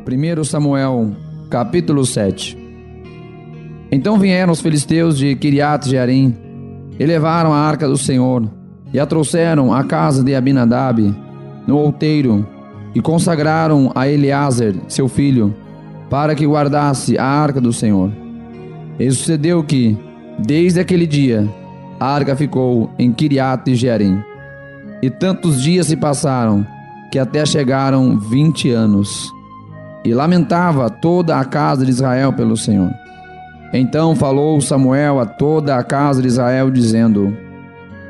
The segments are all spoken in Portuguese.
1 Samuel, capítulo 7. Então vieram os filisteus de Quiriate-Jearim e levaram a arca do Senhor e a trouxeram à casa de Abinadab, no outeiro, e consagraram a Eleazer, seu filho, para que guardasse a arca do Senhor. E sucedeu que, desde aquele dia, a arca ficou em Quiriate-Jearim. E tantos dias se passaram, que até chegaram 20 anos. E lamentava toda a casa de Israel pelo Senhor. Então falou Samuel a toda a casa de Israel, dizendo: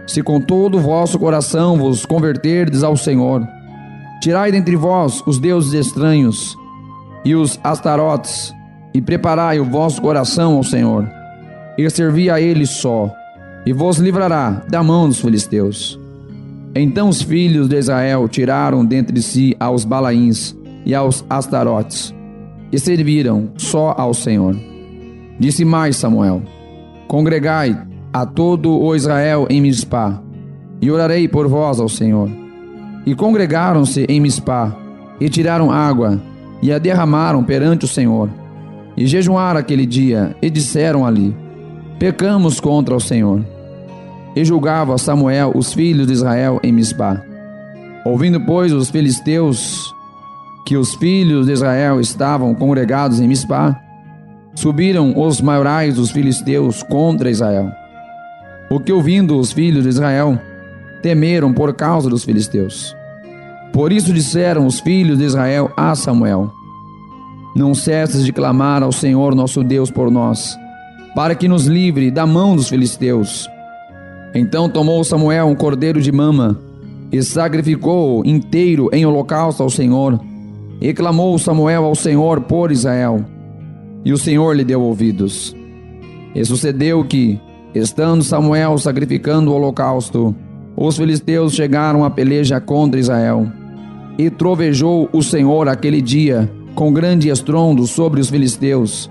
Se com todo o vosso coração vos converterdes ao Senhor, tirai dentre vós os deuses estranhos e os astarotes, e preparai o vosso coração ao Senhor, e servi a Ele só, e vos livrará da mão dos filisteus. Então os filhos de Israel tiraram dentre si aos Balaíns e aos Astarotes, e serviram só ao Senhor. Disse mais Samuel: Congregai a todo o Israel em Mispá, e orarei por vós ao Senhor. E congregaram-se em Mispá, e tiraram água, e a derramaram perante o Senhor. E jejuaram aquele dia, e disseram ali: Pecamos contra o Senhor. E julgava Samuel os filhos de Israel em Mispá. Ouvindo, pois, os filisteus que os filhos de Israel estavam congregados em Mispá, subiram os maiorais dos filisteus contra Israel. O que, ouvindo os filhos de Israel, temeram por causa dos filisteus. Por isso disseram os filhos de Israel a Samuel: Não cesses de clamar ao Senhor nosso Deus por nós, para que nos livre da mão dos filisteus. Então tomou Samuel um cordeiro de mama, e sacrificou-o inteiro em holocausto ao Senhor. E clamou Samuel ao Senhor por Israel, e o Senhor lhe deu ouvidos. E sucedeu que, estando Samuel sacrificando o holocausto, os filisteus chegaram à peleja contra Israel. E trovejou o Senhor aquele dia com grande estrondo sobre os filisteus,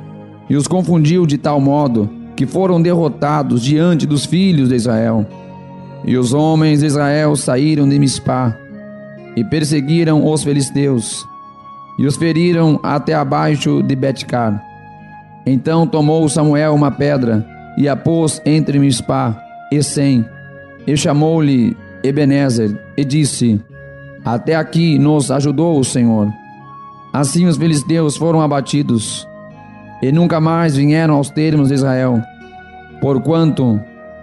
e os confundiu de tal modo que foram derrotados diante dos filhos de Israel. E os homens de Israel saíram de Mispá, e perseguiram os filisteus, e os feriram até abaixo de Betcar. Então tomou Samuel uma pedra, e a pôs entre Mispá e Sem, e chamou-lhe Ebenezer, e disse: Até aqui nos ajudou o Senhor. Assim os filisteus foram abatidos, e nunca mais vieram aos termos de Israel, porquanto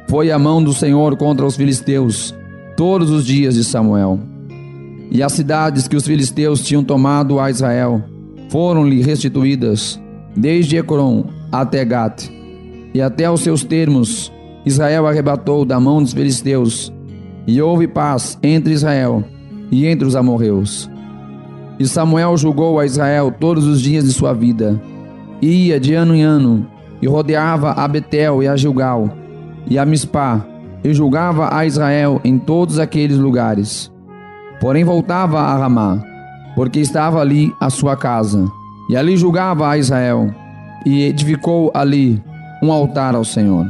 foi a mão do Senhor contra os filisteus todos os dias de Samuel. E as cidades que os filisteus tinham tomado a Israel foram-lhe restituídas, desde Ecrom até Gate, e até os seus termos Israel arrebatou da mão dos filisteus, e houve paz entre Israel e entre os amorreus. E Samuel julgou a Israel todos os dias de sua vida, e ia de ano em ano, e rodeava a Betel e a Gilgal, e a Mispá, e julgava a Israel em todos aqueles lugares. Porém voltava a Ramá, porque estava ali a sua casa, e ali julgava a Israel, e edificou ali um altar ao Senhor.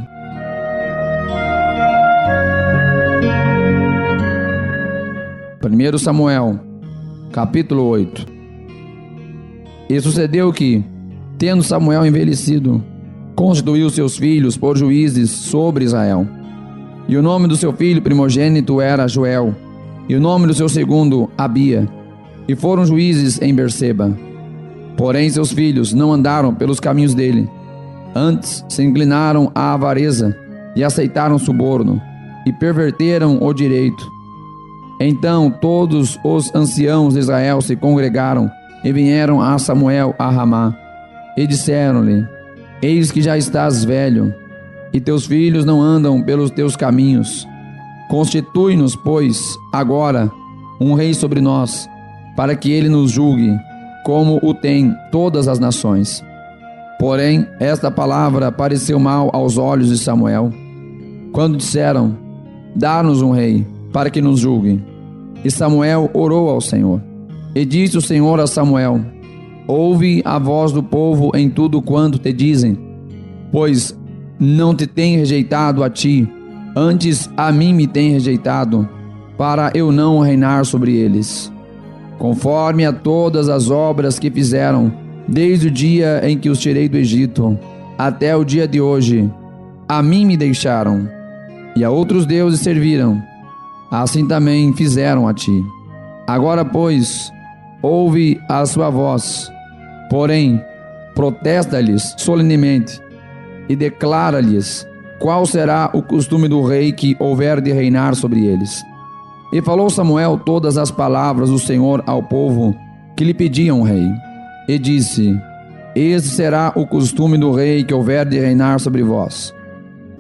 Primeiro Samuel, capítulo 8. E sucedeu que, tendo Samuel envelhecido, constituiu seus filhos por juízes sobre Israel. E o nome do seu filho primogênito era Joel, e o nome do seu segundo, Abia, e foram juízes em Berseba. Porém seus filhos não andaram pelos caminhos dele, antes se inclinaram à avareza, e aceitaram suborno, e perverteram o direito. Então todos os anciãos de Israel se congregaram, e vieram a Samuel a Ramá, e disseram-lhe: Eis que já estás velho, e teus filhos não andam pelos teus caminhos. Constitui-nos, pois, agora um rei sobre nós, para que ele nos julgue, como o tem todas as nações. Porém, esta palavra pareceu mal aos olhos de Samuel, quando disseram: Dá-nos um rei, para que nos julgue. E Samuel orou ao Senhor. E disse o Senhor a Samuel: Ouve a voz do povo em tudo quanto te dizem, pois não te tem rejeitado a ti, antes a mim me tem rejeitado, para eu não reinar sobre eles. conforme a todas as obras que fizeram, desde o dia em que os tirei do Egito, até o dia de hoje. A mim me deixaram, e a outros deuses serviram. Assim também fizeram a ti. Agora, pois, ouve a sua voz, porém, protesta-lhes solenemente, e declara-lhes qual será o costume do rei que houver de reinar sobre eles. E falou Samuel todas as palavras do Senhor ao povo que lhe pediam rei. E disse: Este será o costume do rei que houver de reinar sobre vós.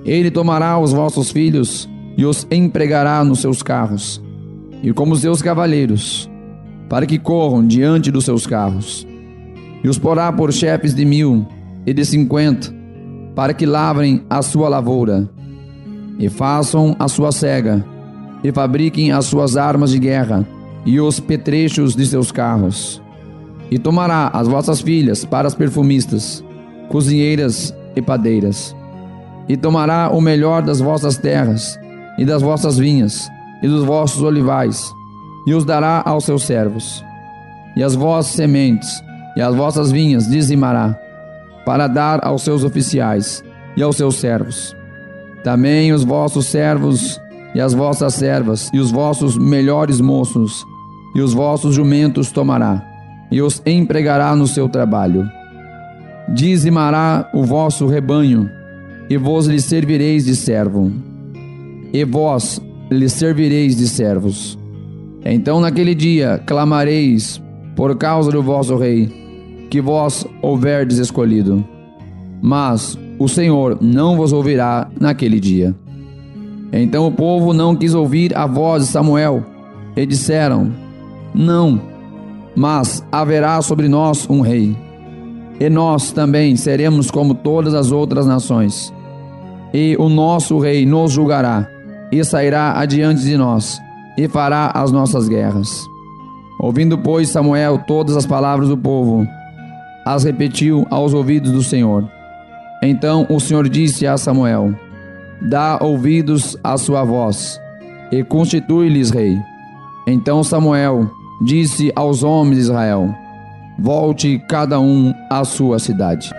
Ele tomará os vossos filhos e os empregará nos seus carros, e como seus cavaleiros, para que corram diante dos seus carros. E os porá por chefes de 1000 e de 50, para que lavrem a sua lavoura, e façam a sua cega, e fabriquem as suas armas de guerra, e os petrechos de seus carros. E tomará as vossas filhas para as perfumistas, cozinheiras e padeiras. E tomará o melhor das vossas terras, e das vossas vinhas, e dos vossos olivais, e os dará aos seus servos. E as vossas sementes, e as vossas vinhas dizimará, para dar aos seus oficiais, e aos seus servos. Também os vossos servos, e as vossas servas, e os vossos melhores moços, e os vossos jumentos tomará, e os empregará no seu trabalho. Dizimará o vosso rebanho, e vos lhe servireis de servo, e vós lhe servireis de servos. Então naquele dia clamareis por causa do vosso rei, que vós houverdes escolhido. Mas o Senhor não vos ouvirá naquele dia. Então o povo não quis ouvir a voz de Samuel, e disseram: Não, mas haverá sobre nós um rei, e nós também seremos como todas as outras nações. E o nosso rei nos julgará, e sairá adiante de nós, e fará as nossas guerras. Ouvindo, pois, Samuel todas as palavras do povo, as repetiu aos ouvidos do Senhor. Então o Senhor disse a Samuel: Dá ouvidos à sua voz, e constitui-lhes rei. Então Samuel disse aos homens de Israel: Volte cada um à sua cidade.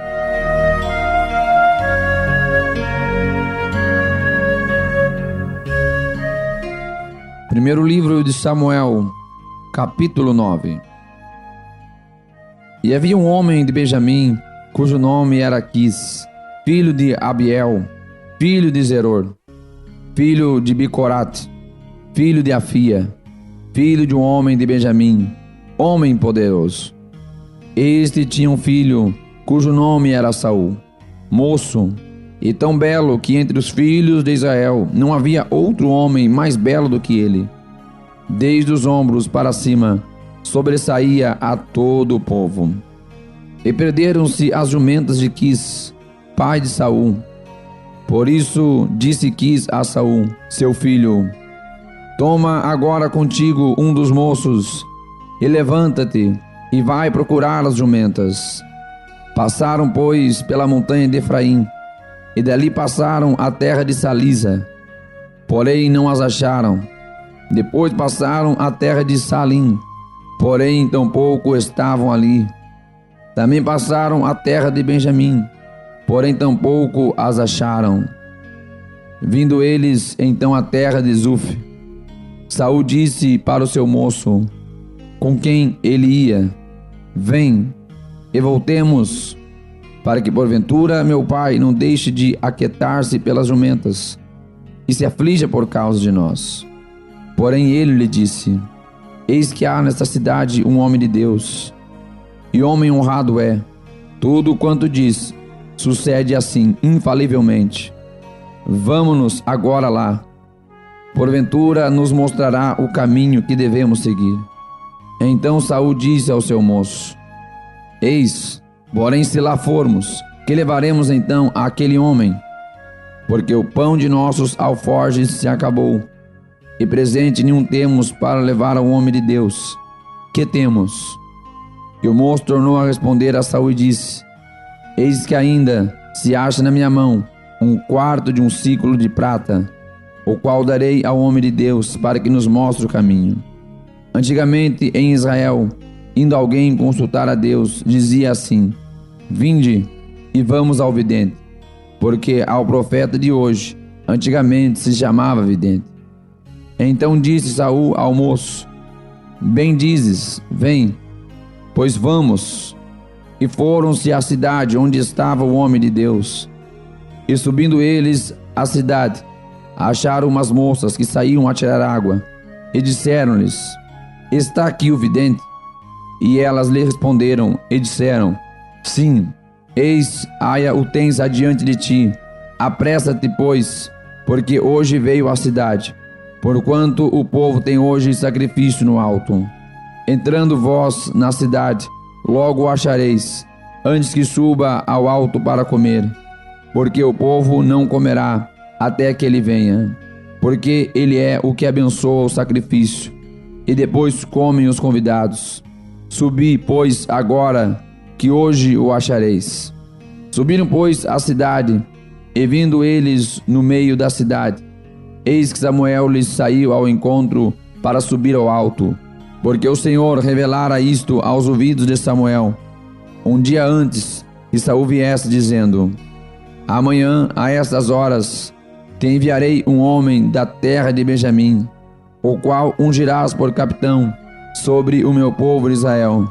Primeiro livro de Samuel, capítulo 9. E havia um homem de Benjamim, cujo nome era Quis, filho de Abiel, filho de Zeror, filho de Bicorat, filho de Afia, filho de um homem de Benjamim, homem poderoso. Este tinha um filho, cujo nome era Saul, moço, e tão belo que entre os filhos de Israel não havia outro homem mais belo do que ele. Desde os ombros para cima, sobressaía a todo o povo. E perderam-se as jumentas de Quis, pai de Saul. Por isso disse Quis a Saul, seu filho: Toma agora contigo um dos moços, e levanta-te, e vai procurar as jumentas. Passaram, pois, pela montanha de Efraim, e dali passaram à terra de Salisa, porém não as acharam. Depois passaram à terra de Salim, porém tampouco estavam ali. Também passaram à terra de Benjamim, porém tampouco as acharam. Vindo eles então à terra de Zuf, Saul disse para o seu moço, com quem ele ia: Vem, e voltemos, para que porventura meu pai não deixe de aquietar-se pelas jumentas, e se aflija por causa de nós. Porém ele lhe disse: Eis que há nesta cidade um homem de Deus, e homem honrado é. Tudo quanto diz sucede assim, infalivelmente. Vamo-nos agora lá. Porventura nos mostrará o caminho que devemos seguir. Então Saul disse ao seu moço: Eis, porém se lá formos, que levaremos então àquele homem? Porque o pão de nossos alforjes se acabou, e presente nenhum temos para levar ao homem de Deus. Que temos? E o moço tornou a responder a Saul e disse: Eis que ainda se acha na minha mão um quarto de um siclo de prata, o qual darei ao homem de Deus para que nos mostre o caminho. Antigamente em Israel, indo alguém consultar a Deus, dizia assim: vinde e vamos ao vidente, porque ao profeta de hoje, antigamente se chamava vidente. Então disse Saul ao moço: bem dizes, vem, pois vamos. E foram-se à cidade onde estava o homem de Deus. E subindo eles à cidade, acharam umas moças que saíam a tirar água, e disseram-lhes: está aqui o vidente? E elas lhe responderam e disseram: sim, eis, Aia o tens adiante de ti. Apressa-te, pois, porque hoje veio à cidade, porquanto o povo tem hoje sacrifício no alto. Entrando vós na cidade, logo o achareis, antes que suba ao alto para comer, porque o povo não comerá até que ele venha, porque ele é o que abençoa o sacrifício, e depois comem os convidados. Subi, pois, agora, que hoje o achareis. Subiram, pois, à cidade, e vindo eles no meio da cidade, eis que Samuel lhes saiu ao encontro para subir ao alto, porque o Senhor revelara isto aos ouvidos de Samuel, um dia antes que Saul viesse, dizendo: amanhã, a estas horas, te enviarei um homem da terra de Benjamim, o qual ungirás por capitão sobre o meu povo Israel,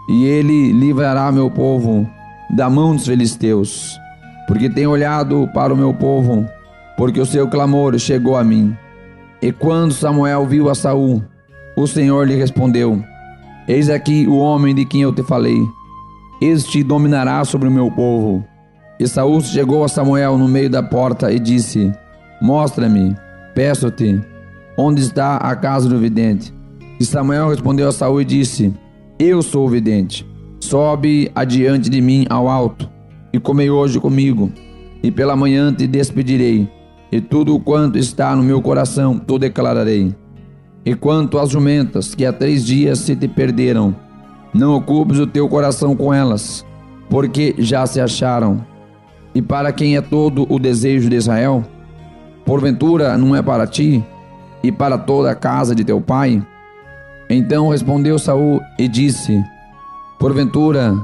e ele livrará meu povo da mão dos filisteus, porque tem olhado para o meu povo, porque o seu clamor chegou a mim. E quando Samuel viu a Saul, o Senhor lhe respondeu: eis aqui o homem de quem eu te falei, este dominará sobre o meu povo. E Saul chegou a Samuel no meio da porta e disse: mostra-me, peço-te, onde está a casa do vidente. E Samuel respondeu a Saul e disse: eu sou o vidente. Sobe adiante de mim ao alto, e comei hoje comigo, e pela manhã te despedirei, e tudo quanto está no meu coração te declararei. E quanto às jumentas que há 3 dias se te perderam, não ocupes o teu coração com elas, porque já se acharam. E para quem é todo o desejo de Israel? Porventura não é para ti e para toda a casa de teu pai? Então respondeu Saul e disse: porventura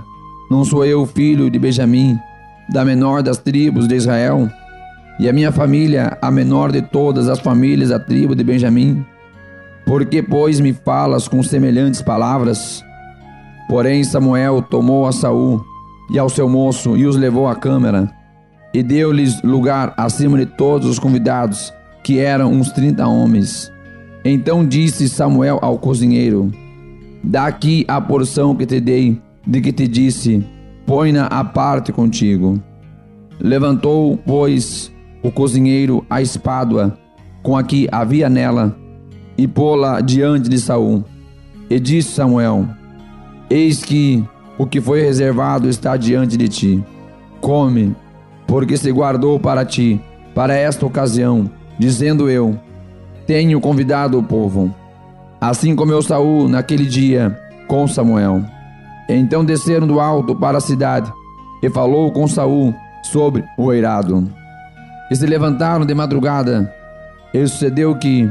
não sou eu filho de Benjamim, da menor das tribos de Israel, e a minha família a menor de todas as famílias da tribo de Benjamim? Por que, pois, me falas com semelhantes palavras? Porém Samuel tomou a Saul e ao seu moço e os levou à câmara, e deu-lhes lugar acima de todos os convidados, que eram uns 30 homens. Então disse Samuel ao cozinheiro: dá aqui a porção que te dei, de que te disse, põe-na à parte contigo. Levantou, pois, o cozinheiro a espádua com a que havia nela, e pô-la diante de Saul. E disse Samuel: eis que o que foi reservado está diante de ti. Come, porque se guardou para ti, para esta ocasião, dizendo eu: tenho convidado o povo. Assim comeu Saul naquele dia com Samuel. Então desceram do alto para a cidade, e falou com Saul sobre o eirado. E se levantaram de madrugada. E sucedeu que,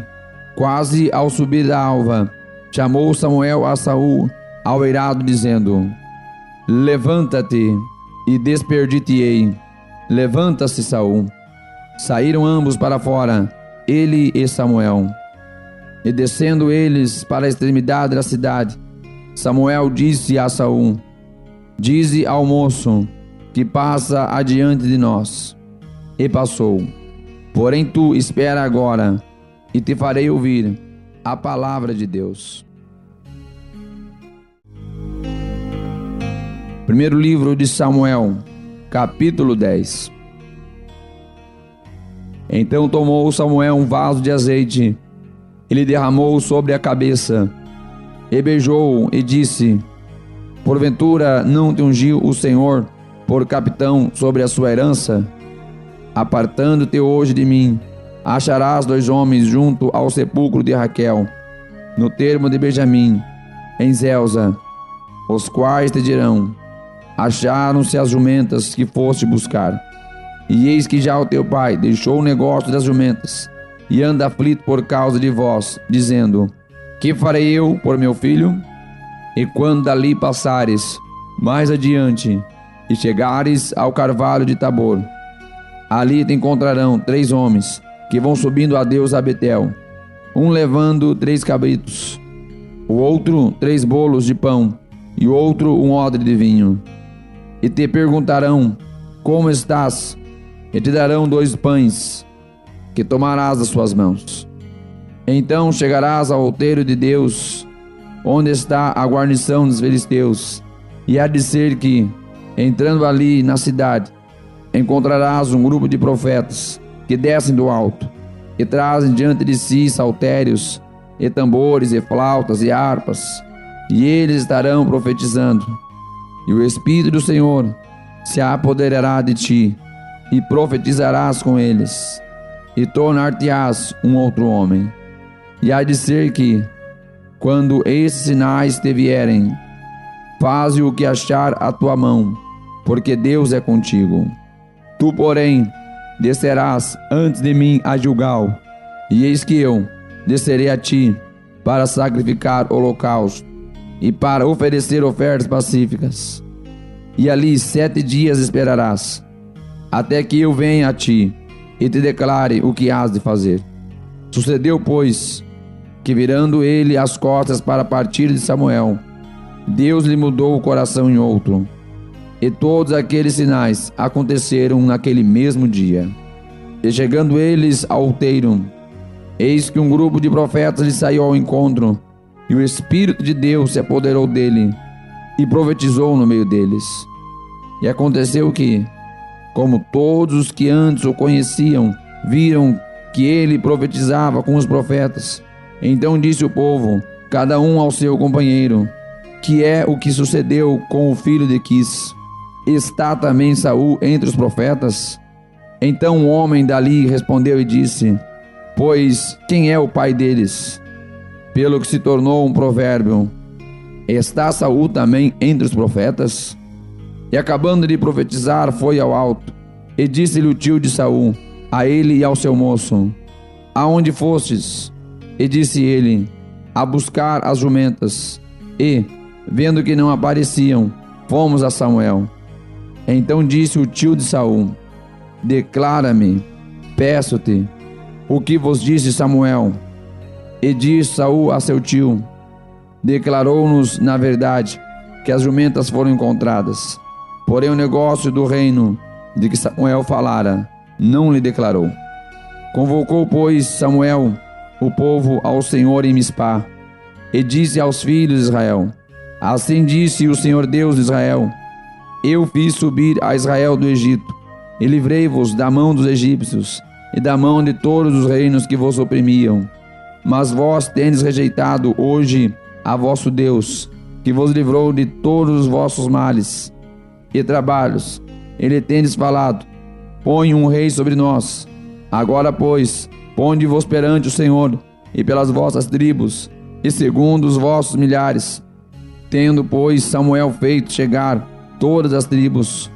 quase ao subir da alva, chamou Samuel a Saul ao eirado, dizendo: levanta-te e desperdir-te-ei. Levanta-se, Saul. Saíram ambos para fora, ele e Samuel. E descendo eles para a extremidade da cidade, Samuel disse a Saul: dize ao moço que passa adiante de nós. E passou. Porém tu espera agora, e te farei ouvir a palavra de Deus. Primeiro livro de Samuel, capítulo 10. Então tomou Samuel um vaso de azeite, e lhe derramou sobre a cabeça, e beijou-o, e disse: porventura não te ungiu o Senhor por capitão sobre a sua herança? Apartando-te hoje de mim, acharás 2 homens junto ao sepulcro de Raquel, no termo de Benjamim, em Zelza, os quais te dirão: acharam-se as jumentas que foste buscar. E eis que já o teu pai deixou o negócio das jumentas, e anda aflito por causa de vós, dizendo: Que farei eu por meu filho? E quando dali passares mais adiante e chegares ao carvalho de Tabor, ali te encontrarão 3 homens que vão subindo a Deus a Betel, um levando 3 cabritos, o outro 3 bolos de pão e o outro um odre de vinho. E te perguntarão: como estás? E te darão 2 pães que tomarás das suas mãos. Então chegarás ao outeiro de Deus, onde está a guarnição dos filisteus, e há de ser que, entrando ali na cidade, encontrarás um grupo de profetas que descem do alto e trazem diante de si saltérios e tambores e flautas e harpas, e eles estarão profetizando. E o Espírito do Senhor se apoderará de ti, e profetizarás com eles, e tornar-te-ás um outro homem. E há de ser que, quando esses sinais te vierem, faze o que achar a tua mão, porque Deus é contigo. Tu, porém, descerás antes de mim a Gilgal, e eis que eu descerei a ti para sacrificar holocausto e para oferecer ofertas pacíficas. E ali 7 dias esperarás, até que eu venha a ti e te declare o que hás de fazer. Sucedeu, pois, que virando ele as costas para partir de Samuel, Deus lhe mudou o coração em outro. E todos aqueles sinais aconteceram naquele mesmo dia. E chegando eles ao outeiro, eis que um grupo de profetas lhe saiu ao encontro, e o Espírito de Deus se apoderou dele, e profetizou no meio deles. E aconteceu que, como todos os que antes o conheciam viram que ele profetizava com os profetas, então disse o povo, cada um ao seu companheiro: que é o que sucedeu com o filho de Quis? Está também Saul entre os profetas? Então um homem dali respondeu e disse: pois quem é o pai deles? Pelo que se tornou um provérbio: está Saul também entre os profetas? E acabando de profetizar, foi ao alto, e disse-lhe o tio de Saul, a ele e ao seu moço: aonde fostes? E disse ele: a buscar as jumentas. E, vendo que não apareciam, fomos a Samuel. Então disse o tio de Saul: declara-me, peço-te, o que vos disse Samuel. E disse Saul a seu tio: declarou-nos na verdade que as jumentas foram encontradas, porém o negócio do reino de que Samuel falara não lhe declarou. Convocou, pois, Samuel o povo ao Senhor em Mispá, e disse aos filhos de Israel: assim disse o Senhor Deus de Israel: eu fiz subir a Israel do Egito, e livrei-vos da mão dos egípcios, e da mão de todos os reinos que vos oprimiam. Mas vós tendes rejeitado hoje a vosso Deus, que vos livrou de todos os vossos males e trabalhos. Ele tendes falado: põe um rei sobre nós. Agora, pois, ponde-vos perante o Senhor, e pelas vossas tribos, e segundo os vossos milhares. Tendo, pois, Samuel feito chegar todas as tribos,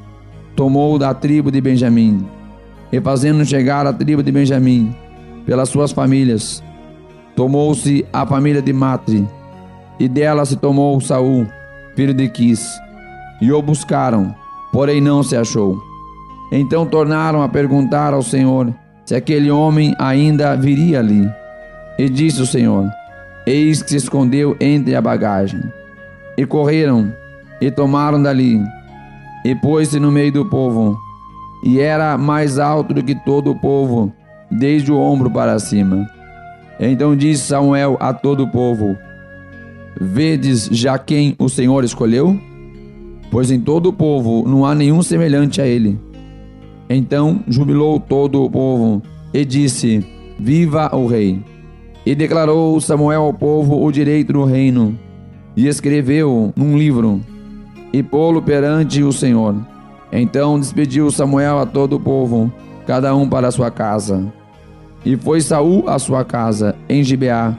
tomou da tribo de Benjamim, e fazendo chegar a tribo de Benjamim, pelas suas famílias, tomou-se a família de Matre, e dela se tomou Saul, filho de Quis, e o buscaram, porém não se achou. Então tornaram a perguntar ao Senhor se aquele homem ainda viria ali. E disse o Senhor: eis que se escondeu entre a bagagem. E correram, e tomaram dali, e pôs-se no meio do povo, e era mais alto do que todo o povo, desde o ombro para cima. Então disse Samuel a todo o povo: vedes já quem o Senhor escolheu? Pois em todo o povo não há nenhum semelhante a ele. Então jubilou todo o povo, e disse: viva o rei! E declarou Samuel ao povo o direito do reino, e escreveu num livro, e pô-lo perante o Senhor. Então despediu Samuel a todo o povo, cada um para a sua casa. E foi Saul à sua casa, em Gibeá,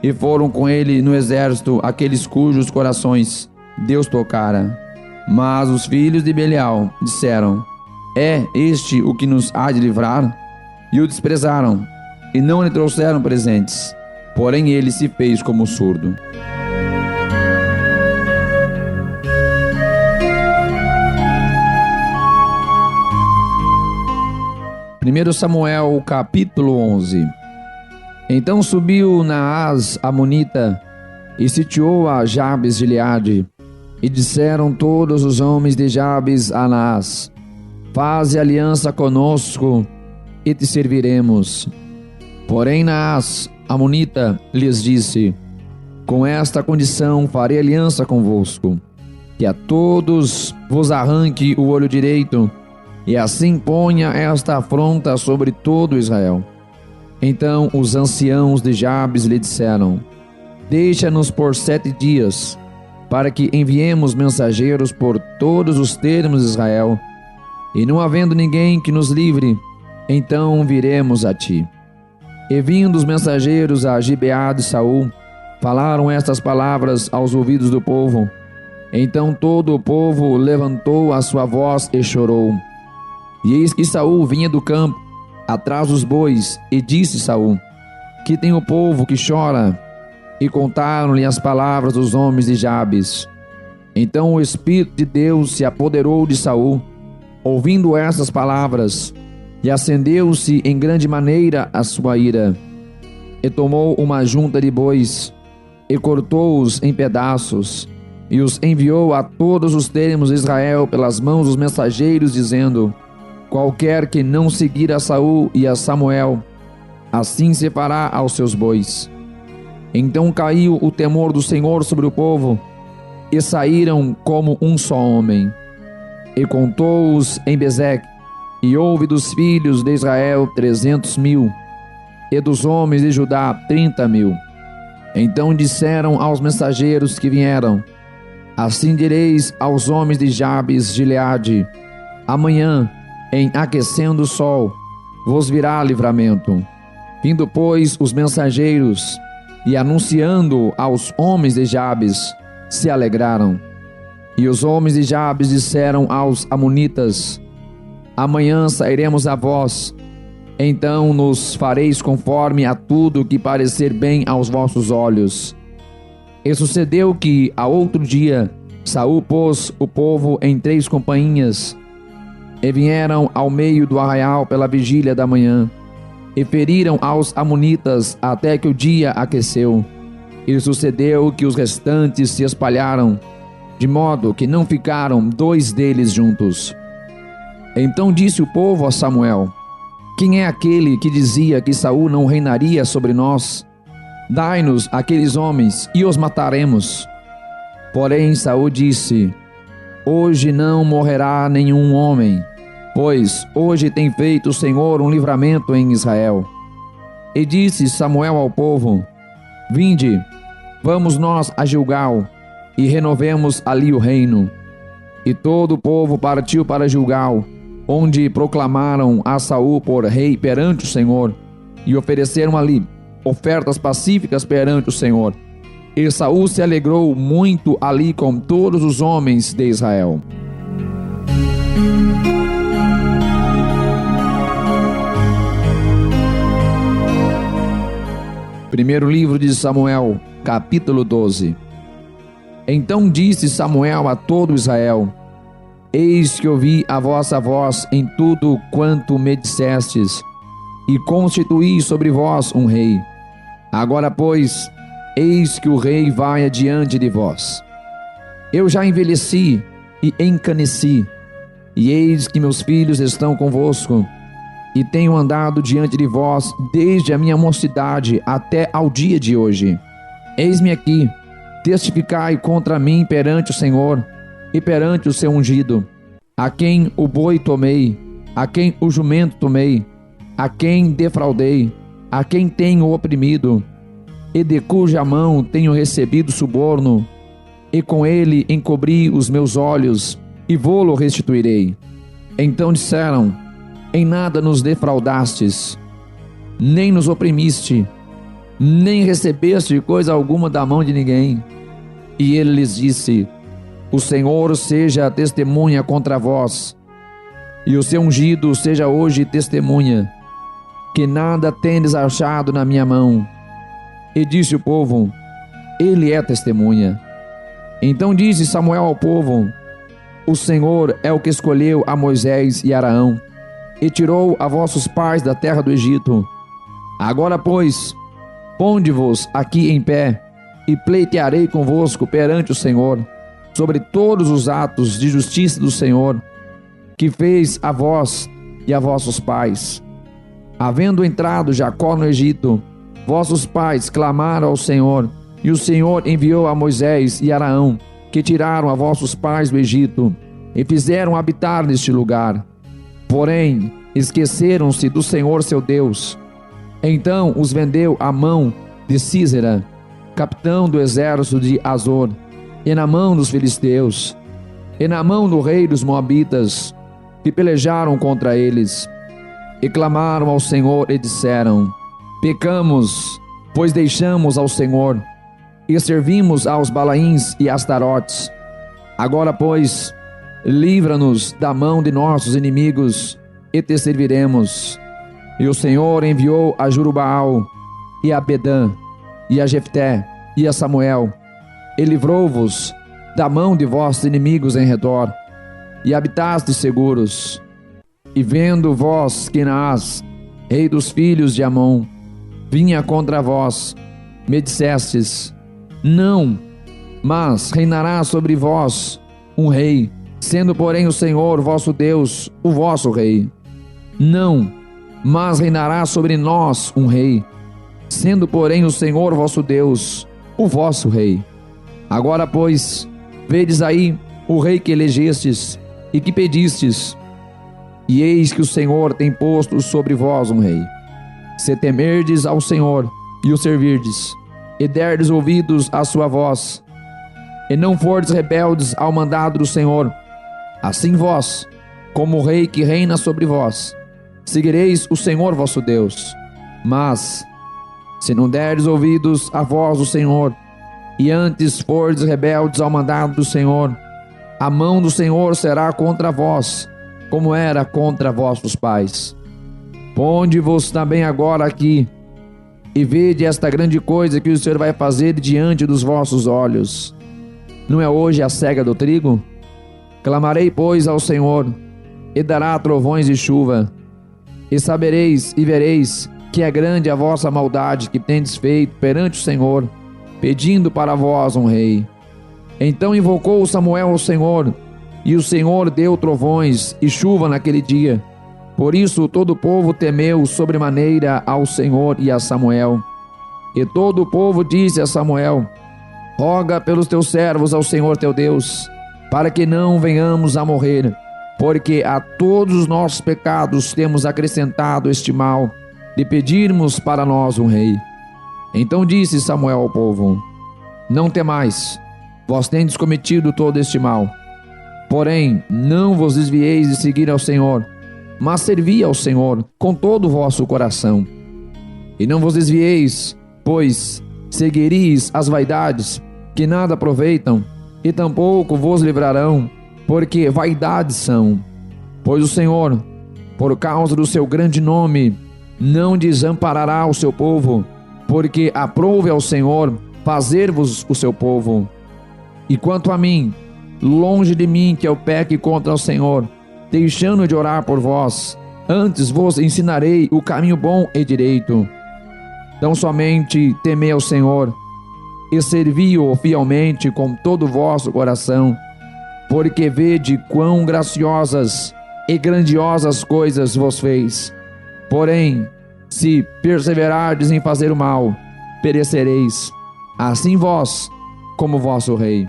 e foram com ele no exército aqueles cujos corações Deus tocara. Mas os filhos de Belial disseram: é este o que nos há de livrar? E o desprezaram, e não lhe trouxeram presentes. porém ele se fez como surdo. Primeiro Samuel, capítulo 11. Então subiu Naás amonita e sitiou a Jabes de Gileade. E disseram todos os homens de Jabes a Naás: faze aliança conosco e te serviremos. Porém Naás amonita lhes disse: com esta condição farei aliança convosco, que a todos vos arranque o olho direito, e assim ponha esta afronta sobre todo Israel. Então os anciãos de Jabes lhe disseram: deixa-nos por 7 dias, para que enviemos mensageiros por todos os termos de Israel, e não havendo ninguém que nos livre, então viremos a ti. E vindo os mensageiros a Gibeá de Saul, falaram estas palavras aos ouvidos do povo. Então todo o povo levantou a sua voz e chorou. E eis que Saul vinha do campo, atrás dos bois, e disse Saul: que tem o povo que chora? E contaram-lhe as palavras dos homens de Jabes. Então o Espírito de Deus se apoderou de Saul, ouvindo estas palavras, e acendeu-se em grande maneira a sua ira. E tomou uma junta de bois, e cortou-os em pedaços, e os enviou a todos os termos de Israel pelas mãos dos mensageiros, dizendo: qualquer que não seguir a Saul e a Samuel, assim se fará aos seus bois. Então caiu o temor do Senhor sobre o povo, e saíram como um só homem. E contou-os em Bezeque, e houve dos filhos de Israel 300.000, e dos homens de Judá 30.000. Então disseram aos mensageiros que vieram: assim direis aos homens de Jabes de Gileade: amanhã, em aquecendo o sol, vos virá livramento. Vindo, pois, os mensageiros, e anunciando aos homens de Jabes, se alegraram. E os homens de Jabes disseram aos amonitas: amanhã sairemos a vós, então nos fareis conforme a tudo que parecer bem aos vossos olhos. E sucedeu que, a outro dia, Saul pôs o povo em 3 companhias, e vieram ao meio do arraial pela vigília da manhã, e feriram aos amonitas até que o dia aqueceu. E sucedeu que os restantes se espalharam, de modo que não ficaram 2 deles juntos. Então disse o povo a Samuel: quem é aquele que dizia que Saul não reinaria sobre nós? Dai-nos aqueles homens e os mataremos. Porém Saul disse: hoje não morrerá nenhum homem, pois hoje tem feito o Senhor um livramento em Israel. E disse Samuel ao povo: vinde, vamos nós a Gilgal, e renovemos ali o reino. E todo o povo partiu para Gilgal, onde proclamaram a Saul por rei perante o Senhor, e ofereceram ali ofertas pacíficas perante o Senhor. E Saul se alegrou muito ali com todos os homens de Israel. Primeiro livro de Samuel, capítulo 12. Então disse Samuel a todo Israel: eis que ouvi a vossa voz em tudo quanto me dissestes, e constituí sobre vós um rei. Agora, pois, eis que o rei vai adiante de vós. Eu já envelheci e encaneci, e eis que meus filhos estão convosco, e tenho andado diante de vós desde a minha mocidade até ao dia de hoje. Eis-me aqui, testificai contra mim perante o Senhor e perante o seu ungido, a quem o boi tomei, a quem o jumento tomei, a quem defraudei, a quem tenho oprimido, e de cuja mão tenho recebido suborno, e com ele encobri os meus olhos, e vô-lo restituirei. Então disseram: em nada nos defraudastes, nem nos oprimiste, nem recebeste coisa alguma da mão de ninguém. E ele lhes disse: o Senhor seja testemunha contra vós, e o seu ungido seja hoje testemunha, que nada tendes achado na minha mão. E disse o povo: Ele é testemunha. Então disse Samuel ao povo: O Senhor é o que escolheu a Moisés e Araão, e tirou a vossos pais da terra do Egito. Agora, pois, ponde-vos aqui em pé, e pleitearei convosco perante o Senhor, sobre todos os atos de justiça do Senhor, que fez a vós e a vossos pais. Havendo entrado Jacó no Egito, vossos pais clamaram ao Senhor, e o Senhor enviou a Moisés e Araão, que tiraram a vossos pais do Egito, e fizeram habitar neste lugar. Porém, esqueceram-se do Senhor seu Deus. Então os vendeu à mão de Sísera, capitão do exército de Azor, e na mão dos filisteus, e na mão do rei dos moabitas, que pelejaram contra eles. E clamaram ao Senhor e disseram: Pecamos, pois deixamos ao Senhor, e servimos aos Balaíns e Astarotes. Agora, pois, livra-nos da mão de nossos inimigos, e te serviremos. E o Senhor enviou a Jurubaal, e a Bedã, e a Jefté, e a Samuel, e livrou-vos da mão de vossos inimigos em redor, e habitastes seguros. E vendo vós que Naás, rei dos filhos de Amon, vinha contra vós, me dissestes: Não, mas reinará sobre vós um rei, sendo porém o Senhor vosso Deus o vosso rei. Não, mas reinará sobre nós um rei, sendo porém o Senhor vosso Deus o vosso rei. Agora, pois, vedes aí o rei que elegestes e que pedistes, e eis que o Senhor tem posto sobre vós um rei. Se temerdes ao Senhor e o servirdes, e derdes ouvidos à sua voz, e não fordes rebeldes ao mandado do Senhor, assim vós, como o rei que reina sobre vós, seguireis o Senhor vosso Deus. Mas, se não derdes ouvidos à voz do Senhor, e antes fordes rebeldes ao mandado do Senhor, a mão do Senhor será contra vós, como era contra vossos pais. Ponde-vos também agora aqui, e vede esta grande coisa que o Senhor vai fazer diante dos vossos olhos. Não é hoje a cega do trigo? Clamarei, pois, ao Senhor, e dará trovões e chuva, e sabereis e vereis que é grande a vossa maldade que tendes feito perante o Senhor, pedindo para vós um rei. Então invocou Samuel ao Senhor, e o Senhor deu trovões e chuva naquele dia. Por isso todo o povo temeu sobremaneira ao Senhor e a Samuel. E todo o povo disse a Samuel: Roga pelos teus servos ao Senhor teu Deus, para que não venhamos a morrer, porque a todos os nossos pecados temos acrescentado este mal, de pedirmos para nós um rei. Então disse Samuel ao povo: Não temais, vós tendes cometido todo este mal. Porém, não vos desvieis de seguir ao Senhor, mas servi ao Senhor com todo o vosso coração. E não vos desvieis, pois seguireis as vaidades, que nada aproveitam, e tampouco vos livrarão, porque vaidades são. Pois o Senhor, por causa do seu grande nome, não desamparará o seu povo, porque aprouve ao Senhor fazer-vos o seu povo. E quanto a mim, longe de mim que eu peque contra o Senhor, deixando de orar por vós, antes vos ensinarei o caminho bom e direito. Tão somente temei ao Senhor, e servi-o fielmente com todo o vosso coração, porque vede quão graciosas e grandiosas coisas vos fez. Porém, se perseverardes em fazer o mal, perecereis, assim vós como vosso rei.